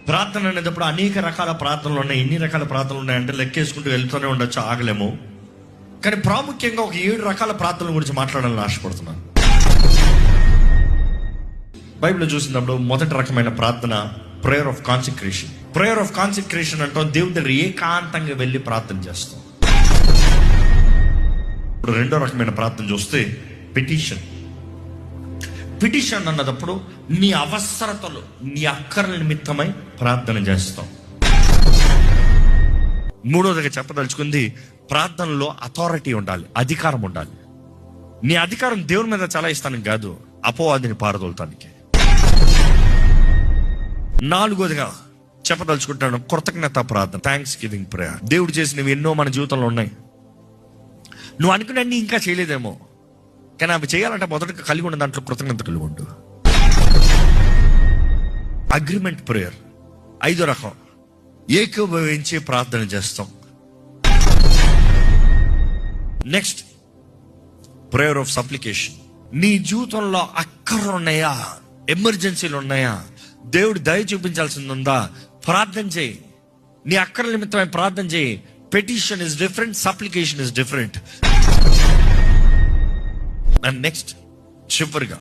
ప్రార్థన అనేటప్పుడు అనేక రకాల ప్రార్థనలు ఉన్నాయి. ఎన్ని రకాల ప్రార్థనలు ఉన్నాయంటే లెక్కేసుకుంటూ వెళ్తూనే ఉండొచ్చు, ఆగలేము. కానీ ప్రాముఖ్యంగా ఒక 7 రకాల ప్రార్థనల గురించి మాట్లాడాలని ఆశపడుతున్నాను. బైబిల్లో చూసినప్పుడు మొదటి రకమైన ప్రార్థన prayer of consecration. Prayer of consecration అంటే దేవుడి దగ్గర ఏకాంతంగా వెళ్ళి ప్రార్థన చేస్తాం. ఇప్పుడు రెండో రకమైన ప్రార్థన చూస్తే పిటిషన్. పిటిషన్ అన్నదప్పుడు నీ అవసరతలు, నీ అక్కర్ల నిమిత్తమై ప్రార్థన చేస్తాం. మూడోదిగా చెప్పదలుచుకుంది, ప్రార్థనలో అథారిటీ ఉండాలి, అధికారం ఉండాలి. నీ అధికారం దేవుని మీద చలాయిస్తానికి కాదు, అపవాదిని పారదోలటానికి. నాలుగోదిగా చెప్పదలుచుకుంటాను కృతజ్ఞత ప్రార్థన, థ్యాంక్స్ గివింగ్ ప్రేయర్. దేవుడు చేసినవి ఎన్నో మన జీవితంలో ఉన్నాయి. నువ్వు అనుకున్నన్ని ఇంకా చేయలేదేమో, కానీ అవి చేయాలంటే మొదటగా కలిగి ఉన్న దాంట్లో కృతజ్ఞత కలిగి ఉండు. అగ్రిమెంట్ ప్రేయర్ 5వ రకం, ఏకీభవించి ప్రార్థన చేస్తాం. Next prayer of supplication. నీ జీవితంలో అక్కర్లు ఉన్నాయా, ఎమర్జెన్సీలు ఉన్నాయా, దేవుడు దయ చూపించాల్సింది ఉందా, ప్రార్థన చేయి. నీ అక్కర్ల నిమిత్తమై ప్రార్థన చేయి. Petition is different, supplication is different. And next చివరిగా